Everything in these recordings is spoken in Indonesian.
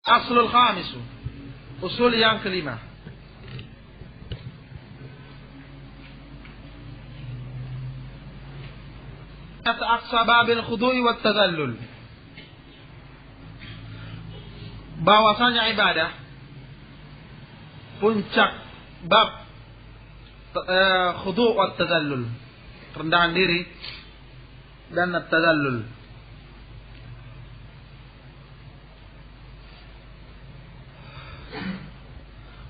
Aslul khamisu, usul yang kelima. Aqsa babil khudu'i wat tadallul. Bahwasanya ibadah puncak bab khudu' wat tadallul, rendahan diri dan at-tadallul.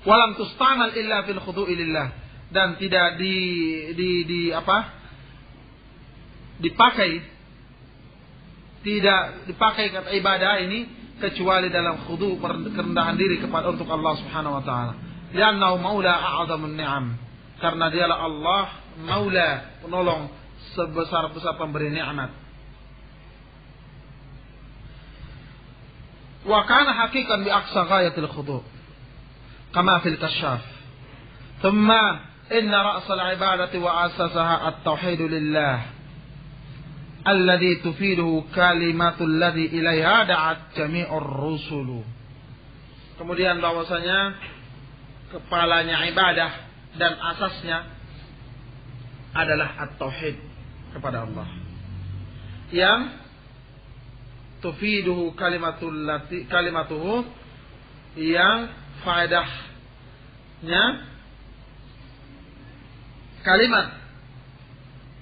Walam tustamal illa fil khudu'i lillah, dan tidak dipakai kata ibadah ini kecuali dalam khudu', kerendahan diri kepada untuk Allah Subhanahu wa taala. Li'annahu maula a'zamun ni'am, karena dialah Allah maula, penolong sebesar-besar pemberi nikmat. Wa kana haqiqan bi aqsa ghayatil khudu'. كما في الكشاف ثم إن رأس العبادة وأساسها التوحيد لله الذي تفيده كلمة الذي إليها دعت جميع الرسل. Kemudian bahwasanya kepalanya ibadah dan asasnya adalah at-tauhid kepada Allah, yang tufiduhu kalimatuhu, yang faedahnya kalimat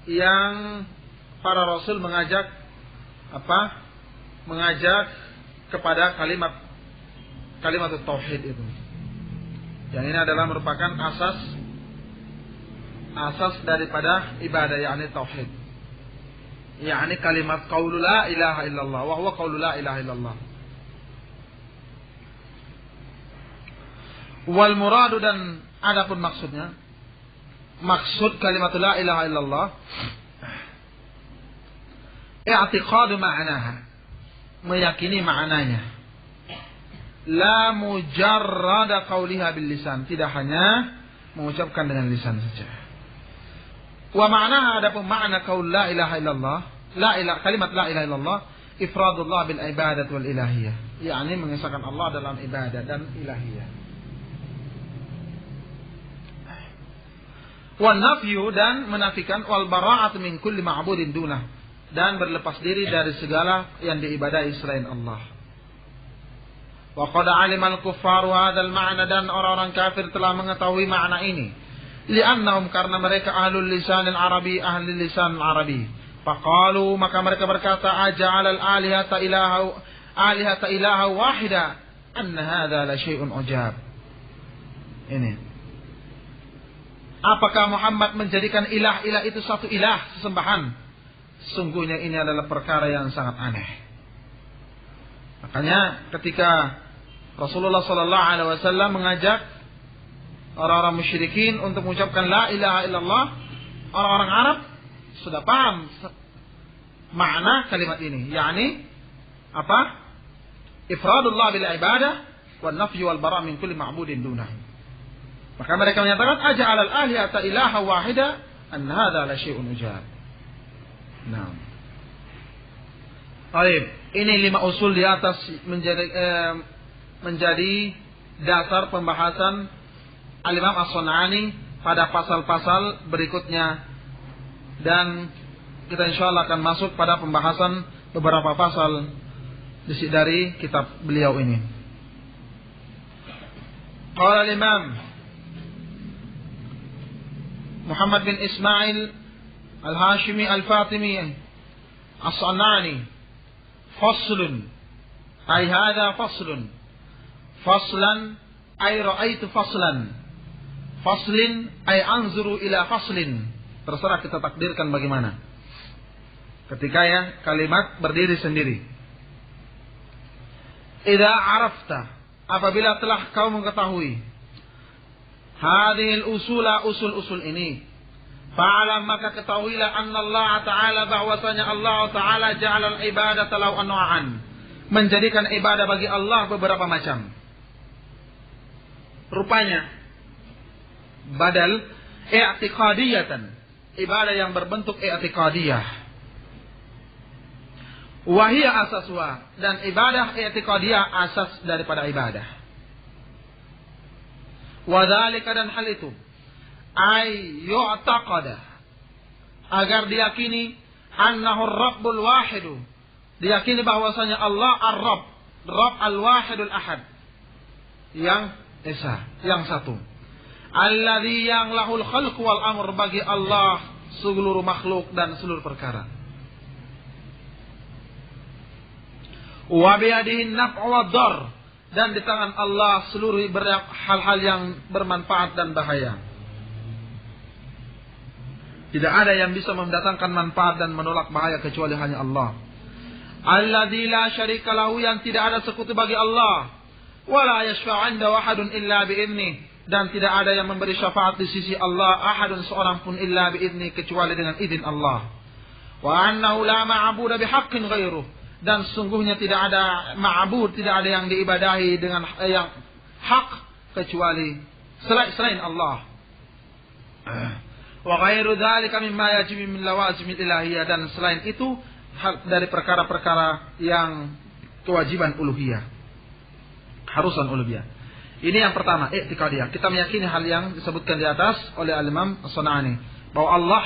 yang para rasul mengajak kepada kalimat tauhid itu. Yang ini adalah merupakan asas daripada ibadah, yakni tauhid. Yakni kalimat qaulu la ilaha illallah wa huwa qaulu la ilaha illallah. Wal muradu, dan adapun maksudnya, maksud kalimat la ilaha illallah i'tiqadu ma'naha, meyakini maknanya, la mujarrada qauliha bil lisan, tidak hanya mengucapkan dengan lisan saja. Wa ma'naha, adapun makna qaul la ilaha illallah, kalimat la ilaha illallah ifradullah bil ibadat wal ilahiyah, yakni mengesahkan Allah dalam ibadah dan ilahiyah. Wan nafyu, dan menafikan, wal bara'atu min kulli ma'budin dunah, dan berlepas diri dari segala yang diibadahi selain Allah. Wa qad 'alima al-kuffaru hadzal ma'na, dan orang-orang kafir telah mengetahui makna ini. Li'annahum, karena mereka ahlul lisanil arabi, ahli lisan arabi. Faqalu, maka mereka berkata, aja'al al-alihata ilaha wahida, anna hadza la syai'un ujab. Ini, apakah Muhammad menjadikan ilah itu satu ilah, sesembahan? Sungguhnya ini adalah perkara yang sangat aneh. Makanya ketika Rasulullah sallallahu alaihi wasallam mengajak orang-orang musyrikin untuk mengucapkan la ilaha illallah, orang-orang Arab sudah paham makna kalimat ini, yakni ifradullah bil ibadah wan nafyu wal bara' min kulli ma'budin dunah. Maka mereka menyatakan aja'al al-alihata ilaha wahida, an hadza la syai'un ujab. Nah. Baik, ini 5 usul di atas menjadi dasar pembahasan Al-Imam As-Sun'ani pada pasal-pasal berikutnya, dan kita insyaallah akan masuk pada pembahasan beberapa pasal dari kitab beliau ini. Qala al-Imam Muhammad bin Ismail Al-Hashimi Al-Fatimi As-Sun'ani, faslun, ay hadha faslun, faslan ay ra'aitu faslan, faslin ay anzuru ila faslin. Terserah kita takdirkan bagaimana ketika kalimat berdiri sendiri. Idza arafta, apabila telah kau mengetahui hadhil usula, usul-usul ini, fa'alam, maka ketahuilah, anna Allah Ta'ala, bahwasanya Allah Ta'ala ja'ala al-ibadata lahu anwa'an, menjadikan ibadah bagi Allah beberapa macam. Rupanya badal i'tiqadiyatan, ibadah yang berbentuk i'tiqadiyah, Wahia asaswa, dan ibadah i'tiqadiyah asas daripada ibadah. Wadzalika, dan hal itu ay yu'taqada, agar diyakini annahu ar-rabbul wahidu, diyakini bahwasanya Allah ar-rabb, Rabb al-wahidul ahad, yang esa, yang satu. Alladzi yang lahul khalq wal amr, bagi Allah seluruh makhluk dan seluruh perkara. Wa biyadihi naf'u wad dar, dan di tangan Allah seluruh hal-hal yang bermanfaat dan bahaya. Tidak ada yang bisa mendatangkan manfaat dan menolak bahaya kecuali hanya Allah. Alladzi la syarika lahu, yang tidak ada sekutu bagi Allah. Wala yashfa'u 'inda ahadun illa bi'idnih, dan tidak ada yang memberi syafaat di sisi Allah ahadun, seorang pun, illa bi'idnih, kecuali dengan izin Allah. Wa annahu la ma'budu bihaqqin ghairuh, dan sungguhnya tidak ada ma'bud, tidak ada yang diibadahi dengan yang hak kecuali selain Allah. Wa ghairu dzalika mimma yajibu min lawazimil ilahiyah, dan selain itu dari perkara-perkara yang kewajiban uluhiyah, harusan uluhiyah. Ini yang pertama, i'tiqadiyah. Kita meyakini hal yang disebutkan di atas oleh Al-Imam As-San'ani, bahwa Allah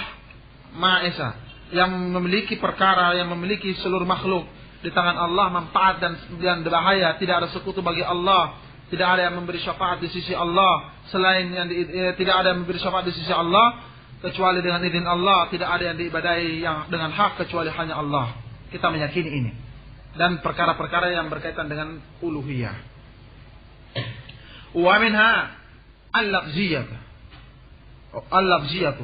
Maha Esa, yang memiliki perkara, yang memiliki seluruh makhluk. Di tangan Allah manfaat dan bahaya, tidak ada sekutu bagi Allah, tidak ada yang memberi syafaat di sisi Allah selain yang tidak ada yang memberi syafaat di sisi Allah kecuali dengan izin Allah, tidak ada yang diibadahi yang dengan hak kecuali hanya Allah. Kita meyakini ini, dan perkara-perkara yang berkaitan dengan uluhiyah. Wa minha al-lafziyah. Al-lafziyah,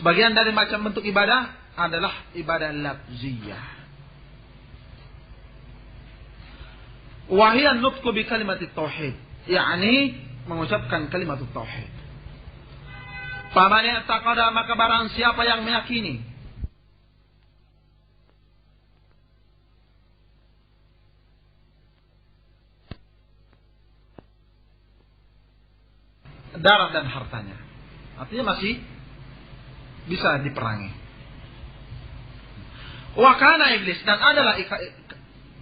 sebagian dari macam bentuk ibadah adalah ibadah lafziyah. Wahia nutqu bi kalimat tauhid, yakni mengucapkan kalimat tauhid. Faman i'taqada, maka barang siapa yang meyakini darah dan hartanya, artinya masih bisa diperangi. Wa kana iblis, dan adalah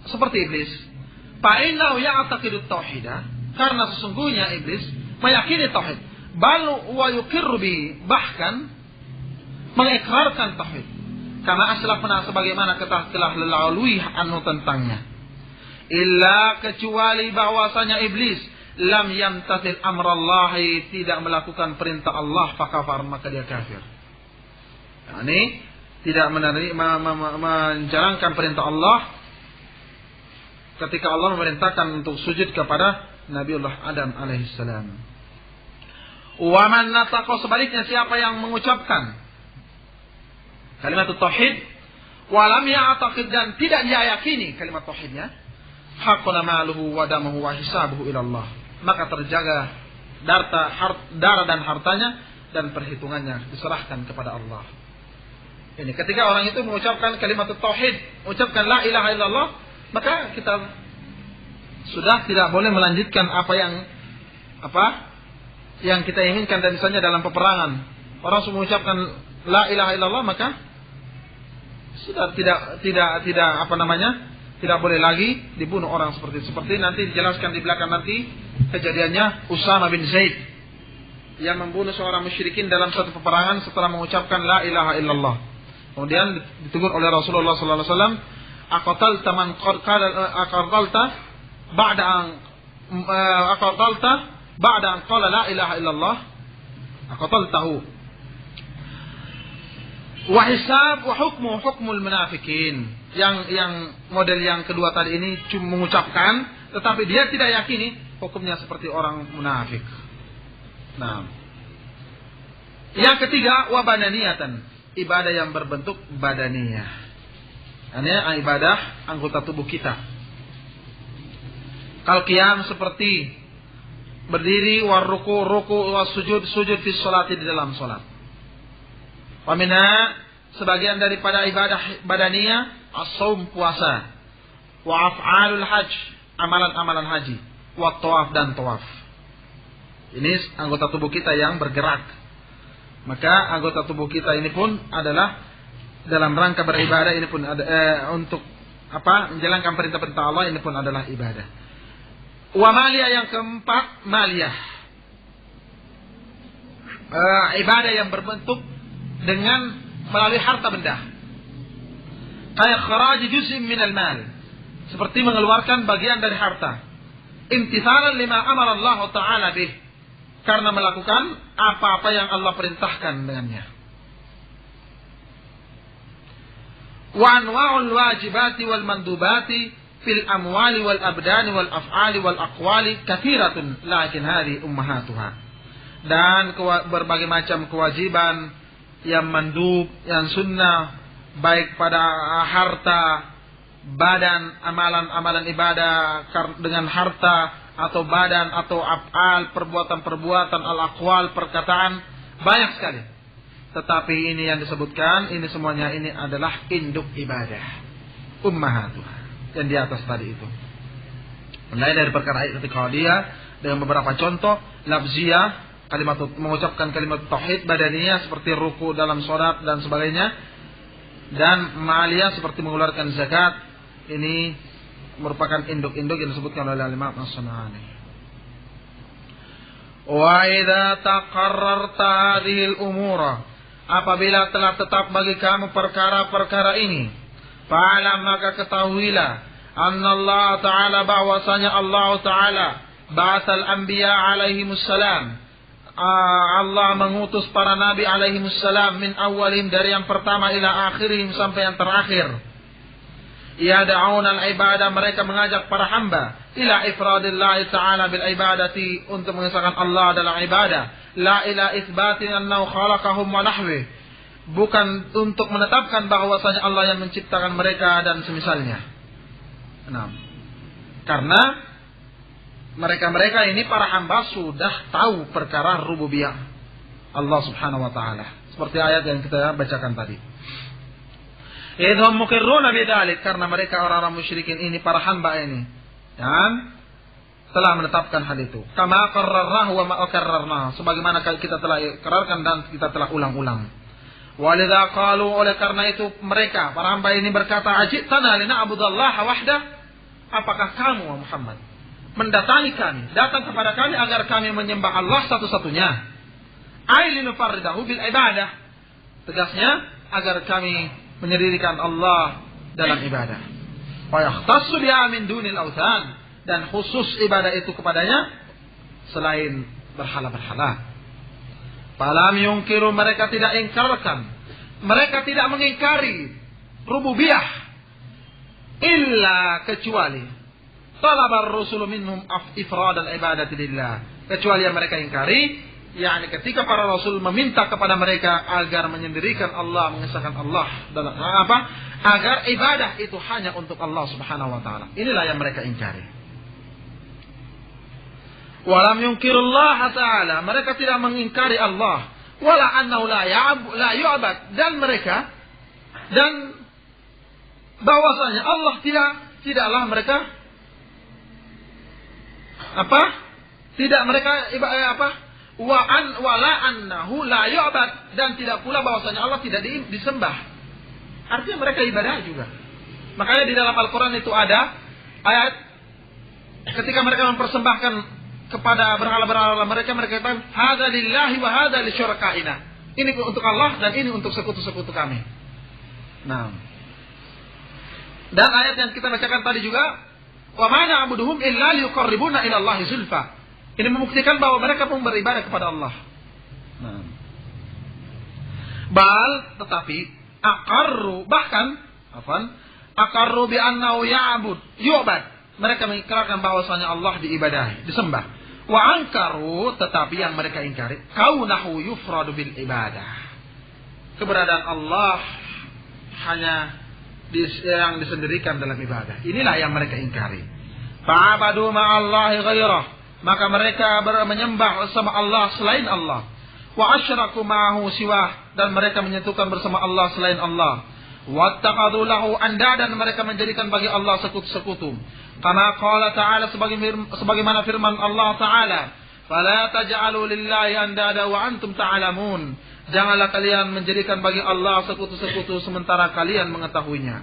seperti iblis. Fa innahu ya'taqidu tauhidah, karena sesungguhnya iblis meyakini tauhid. Bal wa yuqirru bi, bahkan mengikrarkan tauhid. Karena aslafna, sebagaimana kita telah melalui anu tentangnya. Illa, kecuali bahwasanya iblis lam yamtathil amrallahi, tidak melakukan perintah Allah, fakafar, maka dia kafir. Yani tidak menjalankan perintah Allah ketika Allah memerintahkan untuk sujud kepada Nabiullah Adam alaihissalam. Wa man nataqa, sebaliknya siapa yang mengucapkan kalimat tauhid wa lam ya'taqid, dan tidak dia yakini kalimat tauhidnya, haqqana maluhu wa damuhu wa hisabuhu ila Allah, maka terjaga darah dan hartanya dan perhitungannya diserahkan kepada Allah. Ini ketika orang itu mengucapkan kalimat tauhid, mengucapkan la ilaha illallah, maka kita sudah tidak boleh melanjutkan apa yang kita inginkan. Dan misalnya dalam peperangan, orang sudah mengucapkan la ilaha illallah, maka sudah tidak boleh lagi dibunuh orang seperti nanti dijelaskan di belakang nanti kejadiannya Usama bin Zaid yang membunuh seorang musyrikin dalam satu peperangan setelah mengucapkan la ilaha illallah. Kemudian ditegur oleh Rasulullah sallallahu alaihi wasallam, aqatalta man aqatalta ba'da an qala la ilaha illallah, aqataltahu. Wa hisab wa hukmul munafikin. Yang model yang kedua tadi ini cuma mengucapkan tetapi dia tidak yakini, hukumnya seperti orang munafik. Nah, yang ketiga, wa badaniyatan, ibadah yang berbentuk badaniyah. Ini ibadah anggota tubuh kita. Kal qiyam, seperti berdiri, war ruku was sujud fi sholati, di dalam salat. Wa minha, sebagian daripada ibadah badaniyah, as-shaum, puasa, wa af'alul hajj, amalan-amalan haji, wa tawaf, dan tawaf. Ini anggota tubuh kita yang bergerak. Maka anggota tubuh kita ini pun adalah dalam rangka beribadah ini pun ada untuk menjalankan perintah-perintah Allah ini pun adalah ibadah. Wa maliyah yang keempat, maliyah. Ibadah yang berbentuk dengan melalui harta benda. Kayak kharaj juz'in minal mal. Seperti mengeluarkan bagian dari harta. Imtithalan lima amara Allah Ta'ala bih. Karena melakukan apa-apa yang Allah perintahkan dengannya. Wa anwa'ul wajibati wal mandubati fil amwali wal abdani wal af'ali wal aqwali kathiratun lakin hadhi ummahatuha. Dan berbagai macam kewajiban yang mandub, yang sunnah, baik pada harta, badan, amalan-amalan ibadah dengan harta, atau badan, atau af'al, perbuatan-perbuatan, al-aqwal, perkataan, banyak sekali. Tetapi ini yang disebutkan, ini semuanya ini adalah induk ibadah. Ummahatuha. Yang di atas tadi itu. Mulai dari perkara i'tiqadiyah dengan beberapa contoh, lafziyah, kalimat mengucapkan kalimat tauhid badaniyah seperti ruku dalam salat dan sebagainya, dan maliyah seperti mengeluarkan zakat. Ini merupakan induk-induk yang disebutkan oleh Imam As-San'ani. Wa idza taqarrarta hadhihi al-umura, apabila telah tetap bagi kamu perkara-perkara ini, fa'lam maka ketahuilah anna Allah Ta'ala bahwasanya Allah Ta'ala ba'atsal anbiya alaihimus salam, Allah mengutus para nabi alaihimus salam min awalin dari yang pertama ila akhirihim sampai yang terakhir. Yad'una al-ibadah, mereka mengajak para hamba ila ifradillah ta'ala bil ibadati, untuk mengesahkan Allah dalam ibadah, la ila itsbatin annahu khalaqahum wa nahwi, bukan untuk menetapkan bahwasanya Allah yang menciptakan mereka dan semisalnya. Nah, karena mereka-mereka ini para hamba sudah tahu perkara rububiyah Allah Subhanahu wa taala, seperti ayat yang kita bacakan tadi. Idhum muqirruna bidzalik, karena mereka orang-orang musyrikin ini, para hamba ini, dan telah menetapkan hal itu. Kama qarrarnahu wa ma qarrarna, sebagaimana kita telah ikrarkan dan kita telah ulang-ulang. Walidza qalu, oleh karena itu mereka para hamba ini berkata, ajitana lina'budallaha wahda, apakah kamu Muhammad mendatangi kami, datang kepada kami agar kami menyembah Allah satu-satunya? Ai linufarridahu bil ibadah, tegasnya agar kami menyendirikan Allah dalam ibadah. Wa yakhtassu biha min dunil authan, dan khusus ibadah itu kepadanya selain berhala-berhala. Falam yungkiru, mereka tidak ingkarkan, mereka tidak mengingkari rububiyah, illa kecuali talabar rusul minhum ifradal ibadati lillah, kecuali yang mereka ingkari, yakni ketika para rasul meminta kepada mereka agar menyendirikan Allah, mengesahkan Allah dalam apa? Agar ibadah itu hanya untuk Allah Subhanahu wa taala. Inilah yang mereka ingkari. Walam yunkirullah ta'ala, mereka tidak mengingkari Allah, wala annahu la yu'bad, dan bahwasanya Allah tidaklah mereka tidak mereka wala annahu la yu'bad, dan tidak pula bahwasanya Allah tidak disembah. Artinya mereka ibadah juga. Makanya di dalam Al-Qur'an itu ada ayat ketika mereka mempersembahkan kepada berhala-berhala mereka katakan hadza lillahi wa hadza li syurakaina. Ini untuk Allah dan ini untuk sekutu-sekutu kami. Nah. Dan ayat yang kita bacakan tadi juga, wa ma na'buduhum illa liyuqarribuna ila Allahi zulfa. Ini membuktikan bahwa mereka pun beribadah kepada Allah. Nah. Tetapi aqarru bi annahu yu'bad. Mereka mengikrarkan bahwasanya Allah diibadahi, disembah. Wa ankaru, tetapi yang mereka ingkari, kaunahu yufradu bil ibadah, keberadaan Allah hanya yang disendirikan dalam ibadah. Inilah yang mereka ingkari. Fa'abadu ma'allahi ghairah, maka mereka menyembah bersama Allah selain Allah. Wa asyraku ma'ahu siwah, dan mereka menyentuhkan bersama Allah selain Allah. Wattaqadu lahu andadan, mereka menjadikan bagi Allah sekutu-sekutu. Kama qala ta'ala, sebagaimana firman Allah Ta'ala, fala taj'alu lillahi andada wa antum ta'lamun, Janganlah kalian menjadikan bagi Allah sekutu-sekutu sementara kalian mengetahuinya.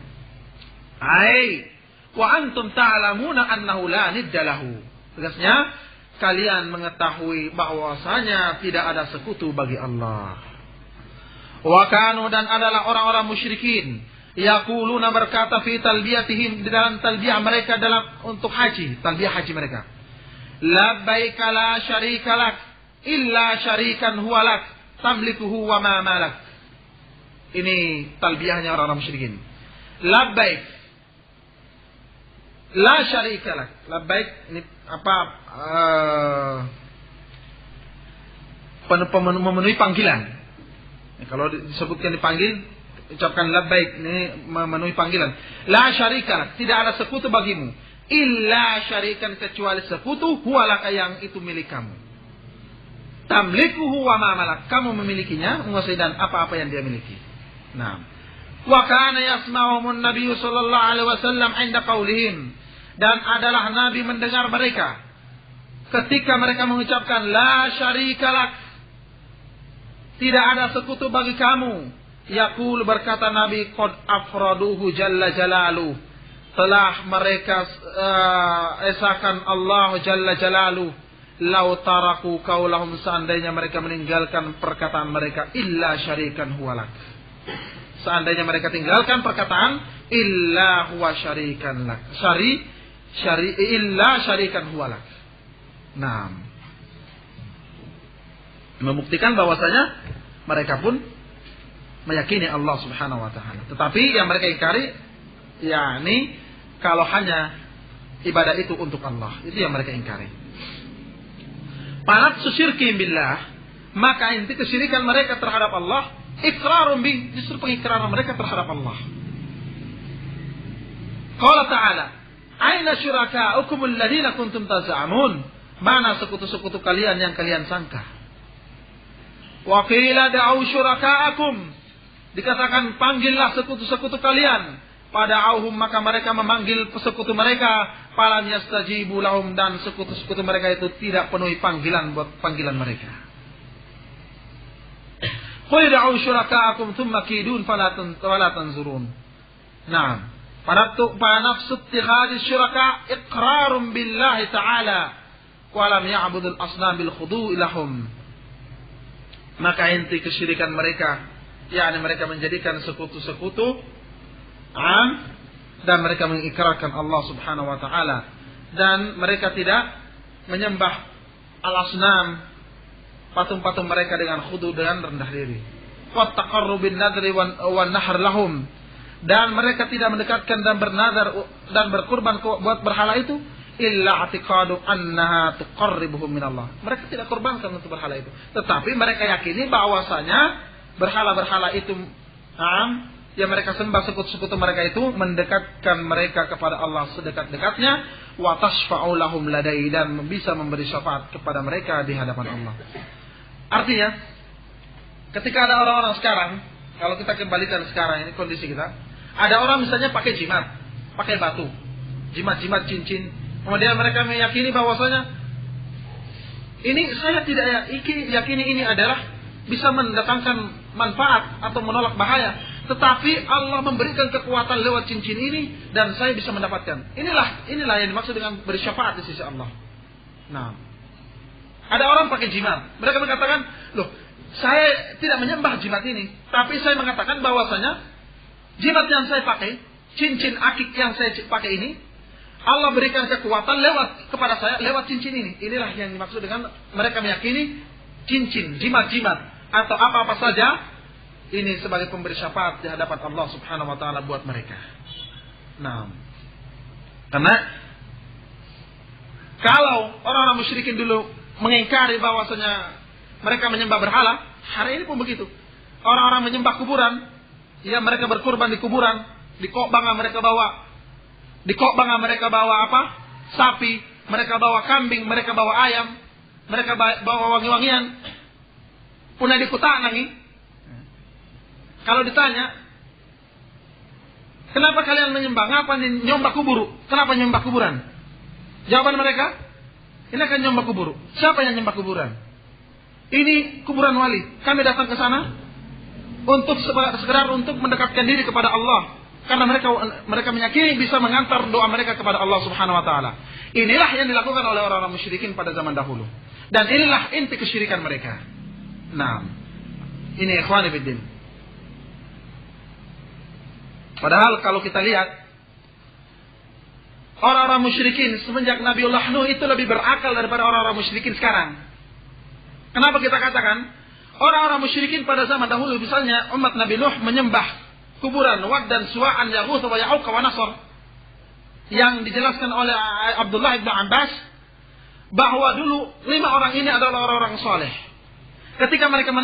Ai wa antum ta'lamuna annahu la nidda lahu. Tegasnya, kalian mengetahui bahwasanya tidak ada sekutu bagi Allah. Wa kanu, dan adalah orang-orang musyrikin, yaquluna, berkata fi talbiyatihim, di dalam talbiyah mereka dalam untuk haji, talbiyah haji mereka. Labbaik la syarika lak illa syarikan huwa lak tamlikuhu wa ma malak. Ini talbiyahnya orang-orang musyrikin. Labbaik la syarika lak. Labbaik ini apa? Memenuhi panggilan. Kalau disebutkan dipanggil, ucapkan labbaik, ini memenuhi panggilan. La syarika lak, tidak ada sekutu bagimu. Illa syarikan, kecuali sekutu, huwalaka, yang itu milik kamu. Tamlikuhu wa ma malak, kamu memilikinya, menguasai dan apa-apa yang dia miliki. Nah, wa kana yasma'umun nabiyyu sallallahu alaihi wasallam 'inda qaulihim, dan adalah Nabi mendengar mereka ketika mereka mengucapkan la syarika lak, tidak ada sekutu bagi kamu. Yaqul, berkata Nabi, qad afraduhu jalla jalaluh, telah mereka esakan Allah jalla jalaluh. Lau taraku qaulahum, seandainya mereka meninggalkan perkataan mereka, illa syarikan huwalak, seandainya mereka tinggalkan perkataan illa huwa syarikan lak, illa syarikan huwalak. Nah, membuktikan bahwasanya mereka pun meyakini Allah Subhanahu wa taala. Tetapi yang mereka ingkari, yakni kalau hanya ibadah itu untuk Allah, itu yang mereka ingkari. Panat syirki billah, maka inti kesyirikan mereka terhadap Allah, iqrarun bi, justru pengikraran mereka terhadap Allah. Qala ta'ala, aina syuraka'ukum alladziina kuntum taz'amun, mana sekutu-sekutu kalian yang kalian sangka. Wa qila da'u syuraka'akum, dikatakan panggillah sekutu-sekutu kalian. Pada auhum, maka mereka memanggil sekutu mereka. Falam yastajibu lahum, dan sekutu-sekutu mereka itu tidak penuhi panggilan buat panggilan mereka. Qul da'u syuraka'akum thumma kidun fala tanzurun. Nah, pada nafsu ittikhadis syuraka iqrarun billahi ta'ala wa lam ya'budul asnam bil khudu'i lahum. Maka inti kesyirikan mereka, yakni mereka menjadikan sekutu-sekutu dan mereka mengikrarkan Allah Subhanahu wa taala, dan mereka tidak menyembah al-asnam, patung-patung mereka dengan khudu, dengan rendah diri. Wa taqarrubin nadri wan nahr lahum, dan mereka tidak mendekatkan dan bernadar dan berkurban buat berhala itu illa i'tiqadu annaha tuqarribuhum min Allah. Mereka tidak kurbankan untuk berhala itu, tetapi mereka yakini bahwasanya berhala-berhala itu yang mereka sembah, sekutu-sekutu mereka itu mendekatkan mereka kepada Allah sedekat-dekatnya, wa tashfa'u lahum ladai, dan bisa memberi syafaat kepada mereka di hadapan Allah. Artinya, ketika ada orang-orang sekarang, kalau kita kembalikan sekarang ini kondisi kita, ada orang misalnya pakai jimat, pakai batu, jimat-jimat cincin, kemudian mereka meyakini bahwasanya ini saya tidak yakini ini adalah bisa mendatangkan manfaat atau menolak bahaya. Tetapi Allah memberikan kekuatan lewat cincin ini dan saya bisa mendapatkan. Inilah yang dimaksud dengan bersyafaat di sisi Allah. Nah, ada orang pakai jimat. Mereka mengatakan, loh, saya tidak menyembah jimat ini, tapi saya mengatakan bahwasanya jimat yang saya pakai, cincin akik yang saya pakai ini, Allah berikan kekuatan kepada saya lewat cincin ini. Inilah yang dimaksud dengan mereka meyakini cincin, jimat-jimat atau apa-apa saja ini sebagai pemberi syafaat di hadapan Allah Subhanahu wa taala buat mereka. Nah, karena kalau orang-orang musyrikin dulu mengingkari bahwasanya mereka menyembah berhala, hari ini pun begitu. Orang-orang menyembah kuburan, ya mereka berkurban di kuburan, di kokbanga mereka bawa apa? Sapi, mereka bawa kambing, mereka bawa ayam, mereka bawa wangi-wangian. Punah dikutak nangi. Kalau ditanya, kenapa kalian menyembah? Ngapa nyombah kubur? Kenapa nyombah kuburan? Jawaban mereka, ini akan nyombah kubur. Siapa yang nyombah kuburan? ini kuburan wali. Kami datang ke sana untuk sekedar untuk mendekatkan diri kepada Allah, karena mereka meyakini bisa mengantar doa mereka kepada Allah Subhanahu wa taala. Inilah yang dilakukan oleh orang-orang musyrikin pada zaman dahulu. Dan inilah inti kesyirikan mereka. Nah, ini ikhwani fiddin. Padahal kalau kita lihat orang-orang musyrikin semenjak Nabiullah Nuh itu lebih berakal daripada orang-orang musyrikin sekarang. Kenapa kita katakan orang-orang musyrikin pada zaman dahulu, misalnya umat Nabi Nuh menyembah kuburan Wad dan Suwa'an, Yaghutz wa Ya'uq wa Nasr, yang dijelaskan oleh Abdullah bin Abbas bahwa dulu 5 orang ini adalah orang-orang soleh. Ketika mereka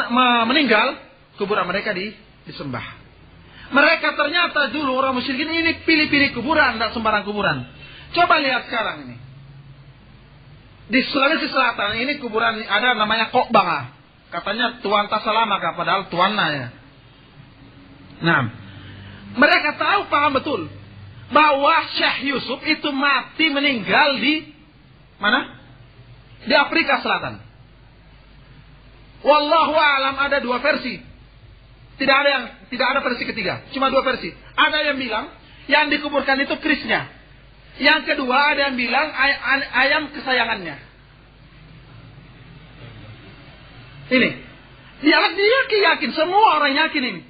meninggal, kuburan mereka disembah. Mereka ternyata dulu orang musyrikin ini pilih-pilih kuburan, tidak sembarang kuburan. Coba lihat sekarang ini. Di Sulawesi Selatan ini kuburan ada namanya Kokbanga. Katanya Tuan Tasalamaka, padahal Tuanna ya. Nah, mereka tahu, paham betul bahwa Syekh Yusuf itu mati meninggal di mana? Di Afrika Selatan. Wallahu a'lam, ada 2 versi. Tidak ada versi ketiga, cuma 2 versi. Ada yang bilang yang dikuburkan itu kerisnya. Yang kedua ada yang bilang ayam kesayangannya. Ini, dia yakin, semua orang yakin ini,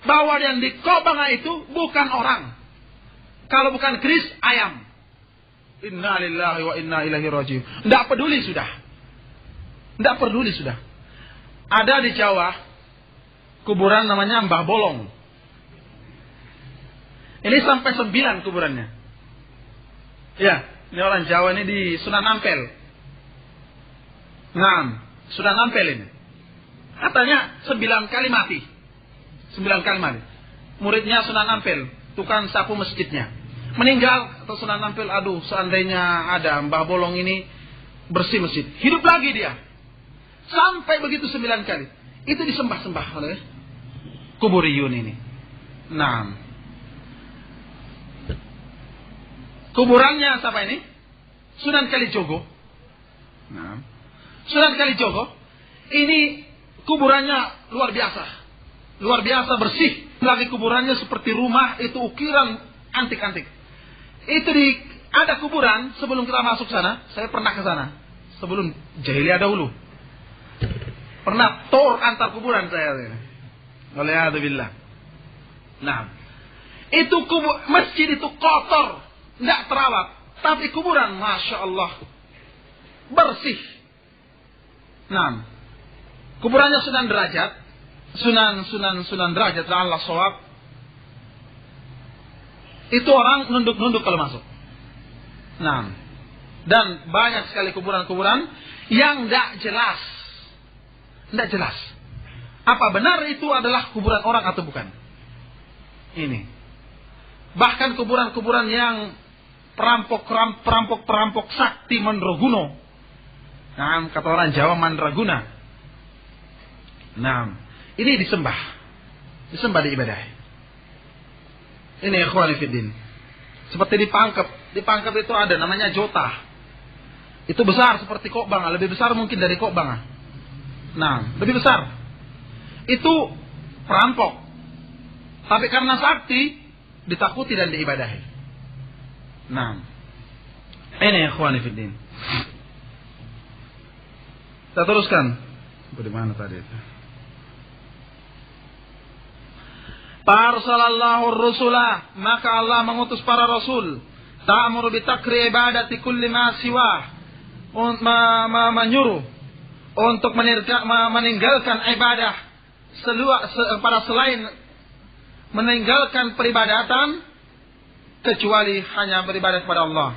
bahwa yang di Kokbanga itu bukan orang. Kalau bukan keris, ayam. Inna lillahi wa inna ilaihi raji'un. Tidak peduli sudah. Ada di Jawa kuburan namanya Mbah Bolong. Ini sampai 9 kuburannya. Ya, ini orang Jawa ini di Sunan Ampel. Nah, Sunan Ampel ini. Katanya 9 kali mati. 9 kali mati. Muridnya Sunan Ampel, tukang sapu masjidnya. Meninggal, atau Sunan Ampel, aduh seandainya ada Mbah Bolong ini bersih masjid. Hidup lagi dia. Sampai begitu 9 kali. Itu disembah-sembah oleh kuburiyun ini. Nah, kuburannya siapa ini? Sunan Kalijogo. Nah, Sunan Kalijogo ini kuburannya luar biasa bersih. Lagi kuburannya seperti rumah, itu ukiran antik-antik. Itu ada kuburan sebelum kita masuk sana. Saya pernah ke sana sebelum jahiliyah dahulu. Pernah tor antar kuburan saya. Waliyadzubillah. Nah, itu masjid itu kotor, tidak terawat, tapi kuburan, masya Allah, bersih. Nah, kuburannya Sunan Derajat, Sunan Derajat, Allah shawab. Itu orang nunduk-nunduk kalau masuk. Nah, dan banyak sekali kuburan-kuburan yang tidak jelas. Tidak jelas. Apa benar itu adalah kuburan orang atau bukan? Ini. Bahkan kuburan-kuburan yang perampok sakti mandraguna. Nah, kata orang Jawa mandraguna. Nah, ini disembah. Disembah, diibadahi. Ini ikhwani fiddin. Seperti dipangkep. Dipangkep itu ada namanya jota. Itu besar seperti Kokbanga, lebih besar mungkin dari Kokbanga. Nah, lebih besar. Itu perampok. Tapi karena sakti, ditakuti dan diibadahi. Nah, ini ikhwani fiddin. Kita teruskan. Bagaimana tadi itu? Parsalallahu rusula, maka Allah mengutus para rasul. Ta'muru bi takri ibadati kulli ma siwa. Menyuruh untuk meninggalkan ibadah pada selain meninggalkan peribadatan, kecuali hanya beribadah kepada Allah.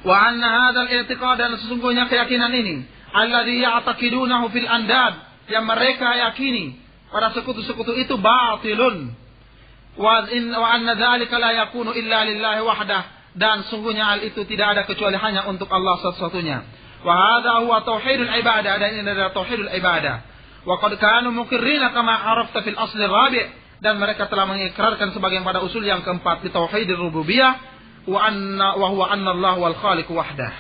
Wa anna hadzal i'tiqad, dan sesungguhnya keyakinan ini, alladzi ya'taqidunahu fil andad, yang mereka yakini pada sekutu-sekutu itu batilun. Wa anna dzalika la yakunu illa lillahi wahdah, dan sungguhnya hal itu tidak ada kecuali hanya untuk Allah satu-satunya. Wa hadza huwa tauhidul ibadah, dan ini adalah tauhidul ibadah. Wa qad kanu muqirrina kama arafta fil asli rabi', dan mereka telah mengikrarkan sebagian pada usul yang keempat di tauhidur rububiyah, wa huwa anna Allah wal khaliq wahdah.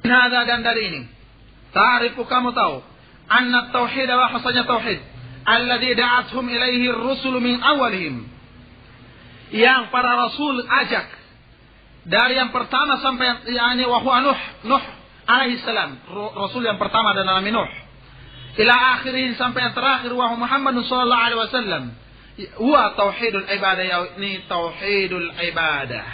Hadza, dan dari ini Ta'rifu, kamu tahu, anna tauhid, bahasanya tauhid, alladzi da'athum ilaihi ar-rusul min awalihim, yang para rasul ajak dari yang pertama sampai yakni wa huwa Nuh alaihi salam, rasul yang pertama dan Nabi Nuh, ila akhirin, sampai yang terakhir, wa Muhammad sallallahu alaihi wasallam, huwa tauhidul ibadah, yakni tauhidul ibadah.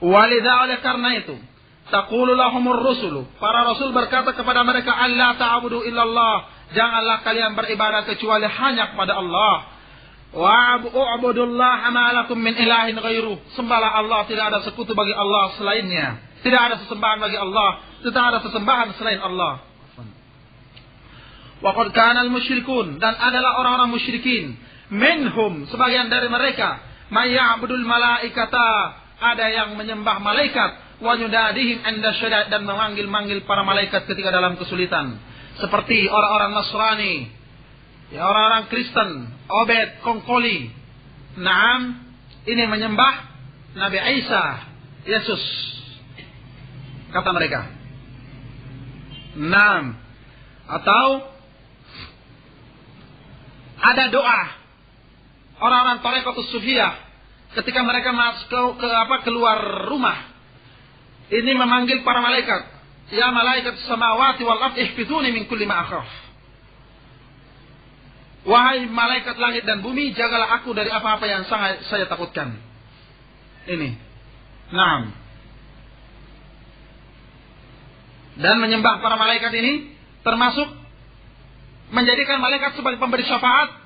Walidha, oleh karena itu, taqulu lahumur rusulu, para rasul berkata kepada mereka, alla ta'budu illallah, janganlah kalian beribadah kecuali hanya kepada Allah. Wa'budullaha ma lakum min ilahin ghairuh, sembahlah Allah, tidak ada sekutu bagi Allah selainnya. Tidak ada sesembahan bagi Allah, tidak ada sesembahan selain Allah. Wa qad kana al-musyrikun, dan adalah orang-orang musyrikin, minhum, sebagian dari mereka, may ya'budul malaikata, ada yang menyembah malaikat, wa yunadihim 'inda syada'id, dan memanggil-manggil para malaikat ketika dalam kesulitan. Seperti orang-orang Nasrani, ya, orang-orang Kristen, Obed, Kongkoli. Naam, ini menyembah Nabi Isa, Yesus, kata mereka. Naam, atau ada doa orang-orang Tareqatus Sufiyah ketika mereka masuk keluar rumah, ini memanggil para malaikat, ya malaikat samawati wal ardh ihfizuni min kulli ma akhaf. Wahai malaikat langit dan bumi, jagalah aku dari apa-apa yang sangat saya takutkan. Ini. Naam. Dan menyembah para malaikat ini termasuk menjadikan malaikat sebagai pemberi syafaat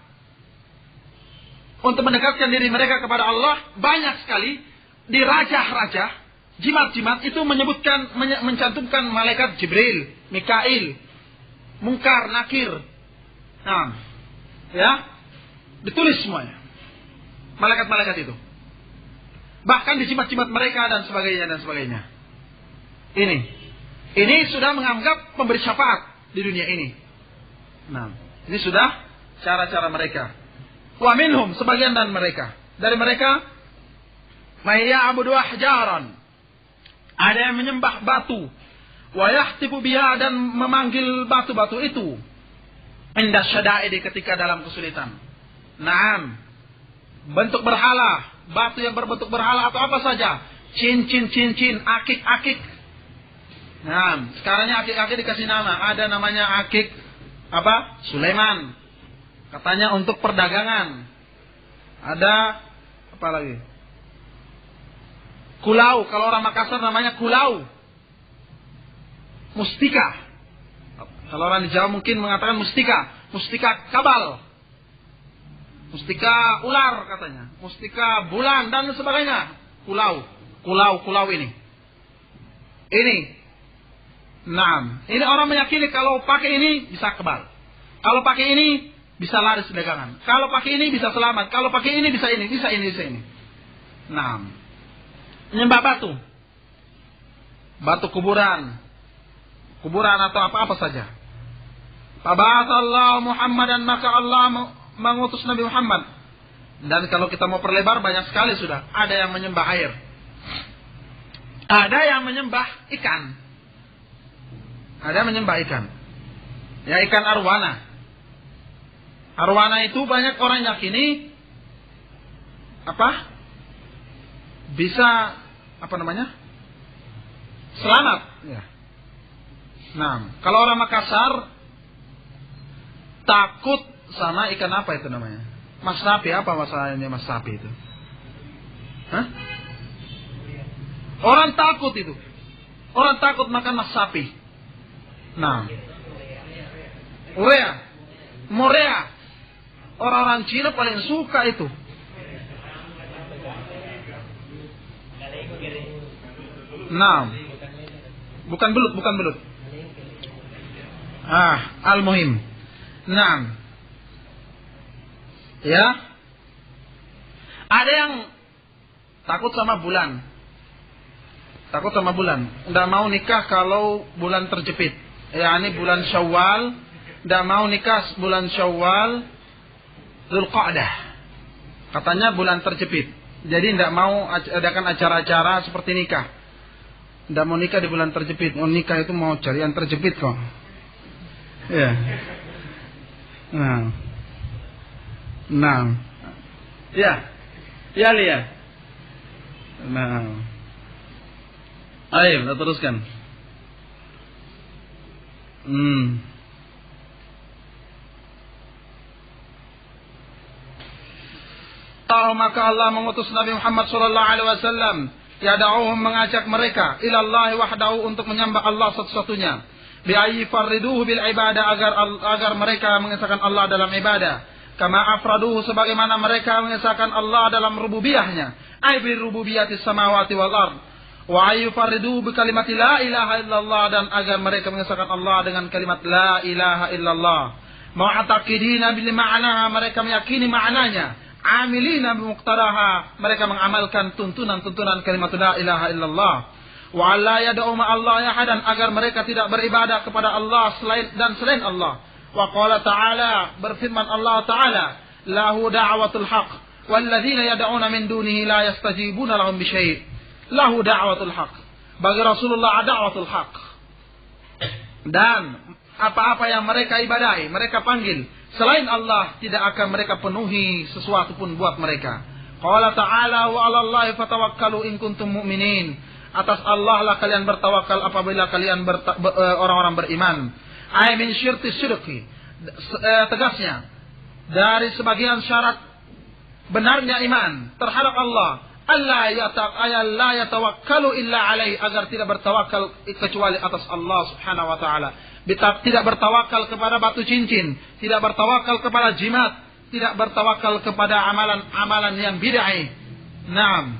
untuk mendekatkan diri mereka kepada Allah. Banyak sekali di raja-raja, jimat-jimat itu menyebutkan, mencantumkan malaikat Jibril, Mikail, Munkar, Nakir. Nah, ya, ditulis semuanya malaikat-malaikat itu. Bahkan di jimat-jimat mereka dan sebagainya dan sebagainya. Ini sudah menganggap pemberi syafaat di dunia ini. Nah, ini sudah cara-cara mereka. Wa minhum, sebagian dan mereka, dari mereka, may ya'budu ahjaran, ada yang menyembah batu, wa yahtifu biha, dan memanggil batu-batu itu, inda syada'id, ketika dalam kesulitan. Naam, bentuk berhala, batu yang berbentuk berhala atau apa saja, cincin, akik. Nah, sekarangnya akik-akik dikasih nama, ada namanya akik apa? Sulaiman. Katanya untuk perdagangan. Ada apa lagi? Kulau, kalau orang Makassar namanya kulau. Mustika. Kalau orang di Jawa mungkin mengatakan mustika. Mustika kabal. Mustika ular katanya. Mustika bulan dan sebagainya. Kulau ini. Ini. Nah, ini orang meyakini kalau pakai ini bisa kebal. Kalau pakai ini bisa laris dagangan. Kalau pakai ini bisa selamat. Kalau pakai ini bisa ini. Nah, menyembah batu. Batu kuburan atau apa-apa saja. Faba'atsallahu Muhammadan, maka Allah mengutus Nabi Muhammad. Dan kalau kita mau perlebar banyak sekali sudah. Ada yang menyembah air. Ada yang menyembah ikan. Ya, ikan arwana. Arwana itu banyak orang yakini bisa selamat. Ya. Nah, kalau orang Makassar takut sama ikan apa itu namanya? Mas sapi, apa masalahnya mas sapi itu? Hah? Orang takut itu. Orang takut makan mas sapi. Nah, Morea. Orang-orang Cina paling suka itu. Nah, bukan belut. Al-muhim. Nah, ya, ada yang takut sama bulan. Tidak mau nikah kalau bulan terjepit. Ya, ini bulan Syawal, tidak mau nikah bulan Syawal, Dzulqa'dah. Katanya bulan terjepit. Jadi tidak mau adakan acara-acara seperti nikah. Tidak mau nikah di bulan terjepit. Mau nikah itu mau cari yang terjepit kok. Ya. Nah. Ya. Ya lihat. Nah. Ayo, kita teruskan. Maka Allah mengutus Nabi Muhammad sallallahu alaihi wasallam, yad'uhum, mengajak mereka ila Allah wahdahu, untuk menyembah Allah satu-satunya, bi ayyi farriduhu bil ibadah, agar mereka mengesahkan Allah dalam ibadah, kama afraduhu, sebagaimana mereka mengesahkan Allah dalam rububiyahnya, ay bi rububiyatis samawati wal ard, wa ayyu farriduhu bi kalimati la ilaha illallah, dan agar mereka mengesahkan Allah dengan kalimat la ilaha illallah, mu'taqidina bil ma'na, mereka meyakini maknanya, amilina bimuqtadaha, mereka mengamalkan tuntunan-tuntunan kalimat la ilaha illallah, wa alla yad'u ma Allah ahadan, agar mereka tidak beribadah kepada Allah selain Allah. Wa qala ta'ala, berfirman Allah Ta'ala, lahu da'watul haq walladzina yad'una min dunihi la yastajibuna lahum bisyai'. Lahu da'watul haq, bagi Rasulullah da'watul haq, dan apa-apa yang mereka ibadahi, mereka panggil selain Allah, tidak akan mereka penuhi sesuatu pun buat mereka. Qala ta'ala, wa 'alallahi fatawakkalu in kuntum mu'minin. Atas Allah lah kalian bertawakal apabila kalian orang-orang beriman. Ay min syirti syirki. Tegasnya, dari sebagian syarat benarnya iman terhadap Allah, Allah la yatawakkalu illa alaihi, agar tidak bertawakal kecuali atas Allah subhanahu wa ta'ala. Tidak bertawakal kepada batu cincin, tidak bertawakal kepada jimat, tidak bertawakal kepada amalan-amalan yang bid'ah. Naam.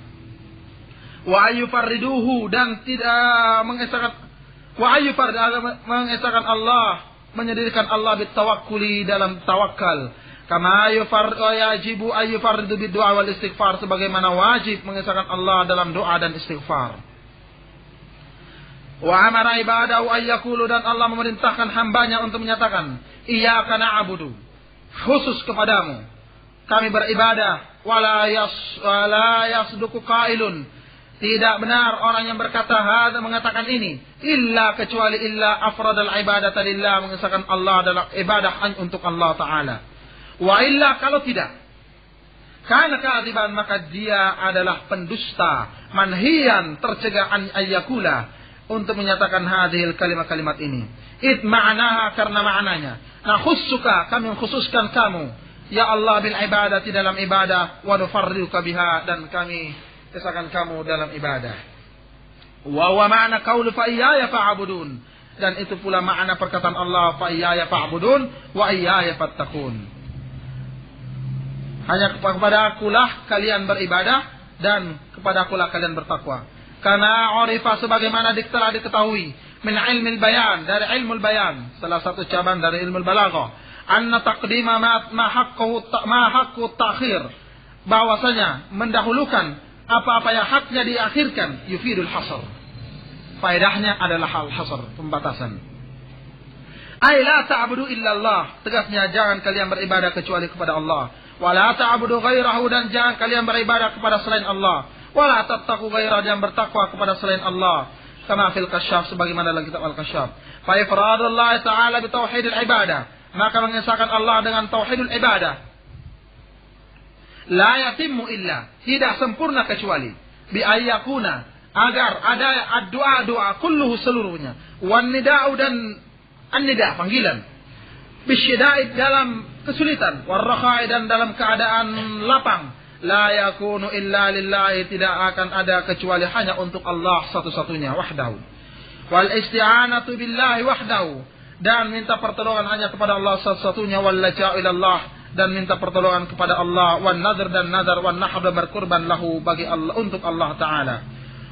Wa ayyufarriduhu, dan tidak mengesahkan mengesahkan Allah, menyendirikan Allah bitawakkuli, dalam tawakal. Kama yajibu ayyufarridu bid-du'a wal istighfar, sebagaimana wajib mengesahkan Allah dalam doa dan istighfar. Wa amara ibadahu ayyakulu, dan Allah memerintahkan hambanya untuk menyatakan, iyyaka na'budu, khusus kepadamu kami beribadah, wala yasduku qailun, tidak benar orang yang berkata hadza, mengatakan ini, illa, kecuali illa afradal ibadata lillah, mengesahkan Allah dalam ibadah hanya untuk Allah Ta'ala. Wa illa, kalau tidak, karena keadiban, maka dia adalah pendusta, manhiyan, tercegah an ayyakula, untuk menyatakan hadhil kalimat-kalimat ini. Ma'naha, karena maknanya. Nakhussuka, kami mengkhususkan kamu, ya Allah, bil ibadati, dalam ibadah, wa nufarriduka biha, dan kami kisahkan kamu dalam ibadah. Wa ma'na qaulu fa iyaya fa'budun, dan itu pula makna perkataan Allah, fa iyaya fa'budun wa iyaya fattaqun. Hanya kepada akulah kalian beribadah, dan kepada akulah kalian bertakwa. Karena orifa, sebagaimana telah diketahui, min ilmil bayan, dari ilmul bayan, salah satu cabang dari ilmul balaghah, anna taqdima ma haqqu ta'khir, bahwasanya mendahulukan apa-apa yang haknya diakhirkan, yufidul hasr, faedahnya adalah hal hasr, pembatasan. Ay la ta'budu illallah, tegasnya jangan kalian beribadah kecuali kepada Allah, wa la ta'budu ghairahu, dan jangan kalian beribadah kepada selain Allah, wala tattaqu ghaira, dan bertakwa kepada selain Allah, kama fil kasyaf, sebagaimana dalam kitab al-kasyaf. Fa ifradullah ta'ala bi tauhidil ibadah, maka mengesahkan Allah dengan tauhidul ibadah, la yatimmu illa, tidak sempurna kecuali bi ayyakuna, agar ada doa-doa kulluhu, seluruhnya, wan nida'u, dan an-nida', panggilan, bisyida'id, dalam kesulitan, warrakhai, dan dalam keadaan lapang, la yakunu illa lillahi, tidak akan ada kecuali hanya untuk Allah satu-satunya, wahdahu. Wal isti'anatu billahi wahdahu, dan minta pertolongan hanya kepada Allah satu-satunya, wal laja'u ilallah, dan minta pertolongan kepada Allah, wan nadhr, dan nadar, wan nahr, dan berkurban lahu, bagi Allah, untuk Allah Ta'ala.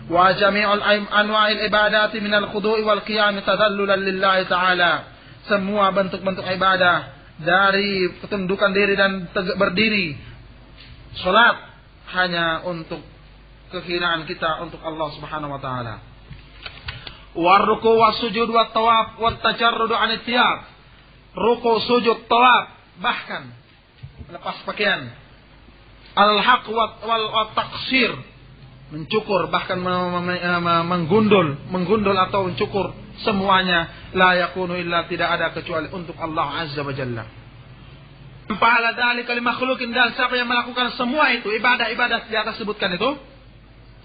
Wa jami'ul anwa'il ibadati minal khudu'i wal qiyam tadallulan lillahi Ta'ala, semua bentuk-bentuk ibadah, dari ketundukan diri dan berdiri, salat, hanya untuk kehinaan kita untuk Allah Subhanahu wa taala. Warruku wasujud wat tawaf wat tajarrud an thiyab, ruku, sujud, tawaf, bahkan lepas pakaian, al haq wal taqsir, mencukur, bahkan menggundul atau mencukur, semuanya la yakunu illa, tidak ada kecuali untuk Allah Azza wa Jalla. Fa'ala dzalika li makhluqin, dan siapa yang melakukan semua itu ibadah-ibadah di atas sebutkan itu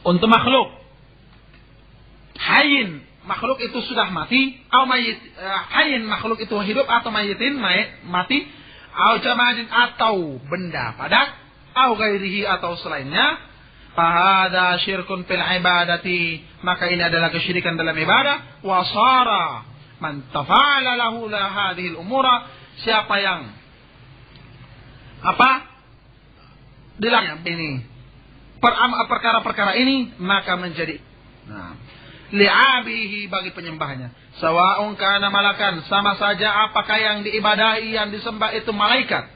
untuk makhluk. Hayyin, makhluk itu sudah mati, atau mayit, hayyin makhluk itu hidup, atau mayitin mati, atau jamadin atau benda padat, atau ghairihi atau selainnya. Fahada syirkun fil ibadati, maka ini adalah kesyirikan dalam ibadah. Wasara man tafa'ala lahu la hadhil umura, siapa yang dilakukan ini perkara-perkara ini, maka menjadi li'abihi, bagi penyembahnya. Sawa'un kana malakan, sama saja apakah yang diibadahi, yang disembah itu malaikat,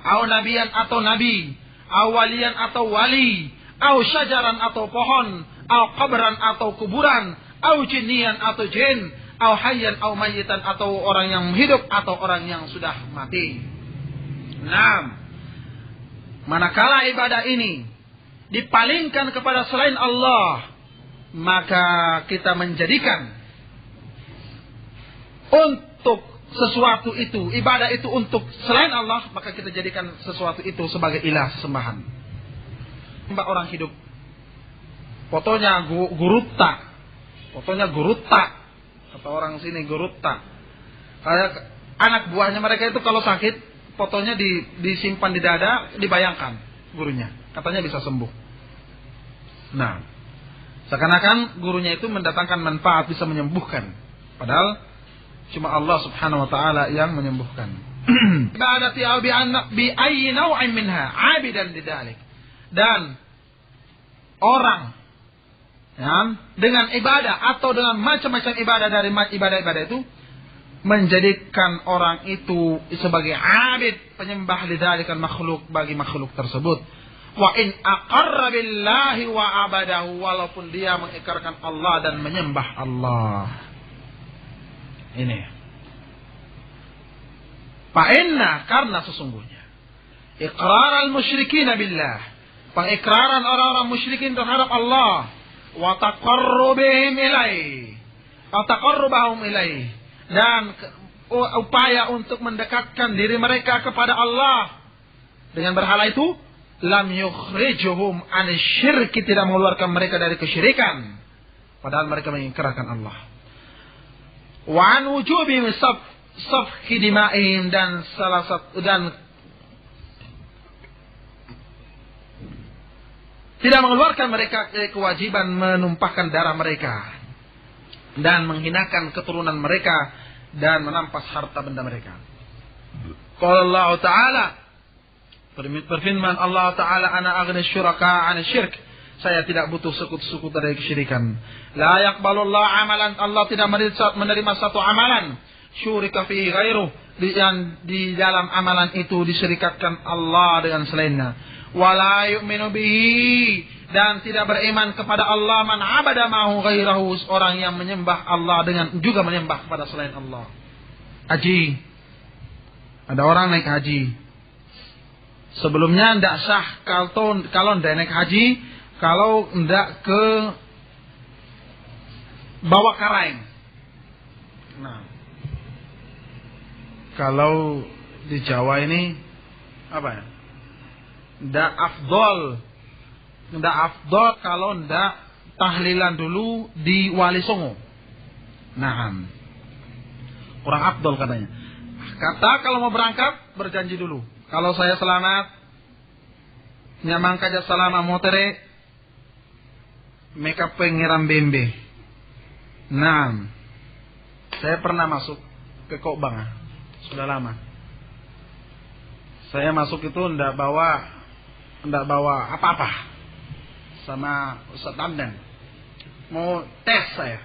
au nabiyan atau nabi, au waliyan atau wali, au syajaran atau pohon, au qabran atau kuburan, au jinnian atau jin, au hayyan au mayyitan atau orang yang hidup atau orang yang sudah mati. Manakala ibadah ini dipalingkan kepada selain Allah, maka kita menjadikan untuk sesuatu itu, ibadah itu untuk selain Allah, maka kita jadikan sesuatu itu sebagai ilah, sesembahan. Mbak orang hidup, fotonya gurutta, kata orang sini gurutta. Kayak anak buahnya mereka itu kalau sakit, fotonya disimpan di dada, dibayangkan gurunya, katanya bisa sembuh. Nah, seakan-akan gurunya itu mendatangkan manfaat, bisa menyembuhkan, padahal cuma Allah Subhanahu wa taala yang menyembuhkan. Ibadati au bi ayyi naw'in minha 'abidan lidzalik. Dan orang dengan ibadah atau dengan macam-macam ibadah dari ibadah-ibadah itu, menjadikan orang itu sebagai abid, penyembah lidzalikal makhluk, bagi makhluk tersebut. Wa in aqarra billahi wa abadahu, walaupun dia mengikrarkan Allah dan menyembah Allah. Ini. Fa inna, karena sesungguhnya iqrar al-musyrikin billah, pengikraran orang-orang musyrikin terhadap Allah, wa taqarrubihim ilaihi, wa taqarrubahum ilaihi, dan upaya untuk mendekatkan diri mereka kepada Allah dengan berhala itu, lam yukhrijuhum anisyirki, tidak mengeluarkan mereka dari kesyirikan, padahal mereka mengikrarkan Allah. Wa an wujubi safki dima'ihim, dan salah satu, dan tidak mengeluarkan mereka kewajiban menumpahkan darah mereka dan menghinakan keturunan mereka dan menampas harta benda mereka. Qala Allah Ta'ala, berfirman Allah Ta'ala, ana aghni syuraka 'an syirk, saya tidak butuh sekutu-sekutu dari kesyirikan. La yaqbalullah amalan, Allah tidak menerima satu amalan syurika fihi ghairuh, di dalam amalan itu disyirikatkan Allah dengan selainnya. Wala yu'minu bihi, dan tidak beriman kepada Allah, man abada ma'hu ghairahu, orang yang menyembah Allah dengan juga menyembah kepada selain Allah. Haji, ada orang naik haji, sebelumnya tidak sah kalau tidak naik haji, kalau tidak ke bawa karaeng. Nah, kalau di Jawa ini apa ya? Tidak afdol kalau tidak tahlilan dulu di Wali Songo. Nah, kurang afdol katanya. Kata kalau mau berangkat berjanji dulu. Kalau saya selamat, nyamang kaja selama motere, make pengiram bembe. Nah, saya pernah masuk ke Kokbang, sudah lama. Saya masuk itu tidak bawa apa-apa sama Ustaz Tamdan, mau tes saya.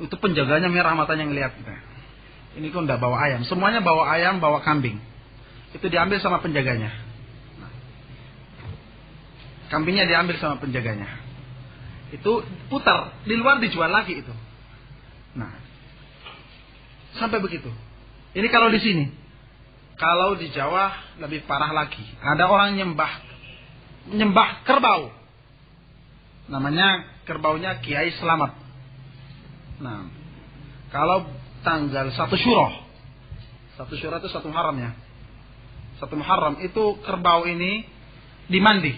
Itu penjaganya merah matanya ngelihat kita. Ini kok tidak bawa ayam, semuanya bawa ayam, bawa kambing. Itu diambil sama penjaganya. Kambingnya diambil sama penjaganya. Itu putar di luar, dijual lagi itu. Nah, sampai begitu. Ini kalau di sini. Kalau di Jawa lebih parah lagi. Ada orang nyembah kerbau. Namanya kerbaunya Kiai Selamat. Nah, kalau tanggal 1 Syuro. 1 Syuro itu 1 Muharram ya. 1 Muharram itu kerbau ini dimandi.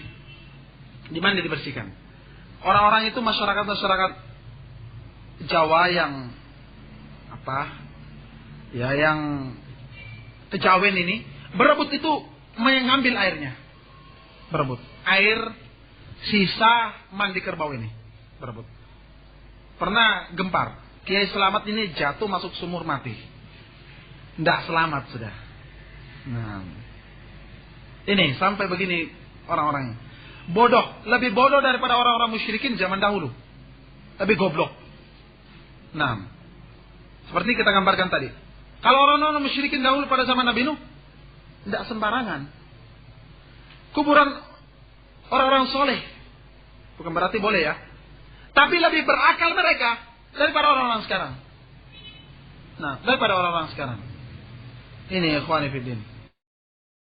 Dimandi, dibersihkan. Orang-orang itu masyarakat Jawa yang yang kejawen ini berebut itu mengambil airnya. Berebut. Air sisa mandi kerbau ini. Berebut. Pernah gempar. Kiai Selamat ini jatuh masuk sumur mati. Tidak selamat sudah. Nah, ini sampai begini orang-orangnya. Bodoh. Lebih bodoh daripada orang-orang musyrikin zaman dahulu. Lebih goblok. Nah, seperti kita gambarkan tadi. Kalau orang-orang musyrikin dahulu pada zaman Nabi Nuh, tidak sembarangan. Kuburan orang-orang soleh. Bukan berarti boleh ya. Tapi lebih berakal mereka daripada orang-orang sekarang. Nah, daripada orang-orang sekarang. Ini ikhwani fiddin.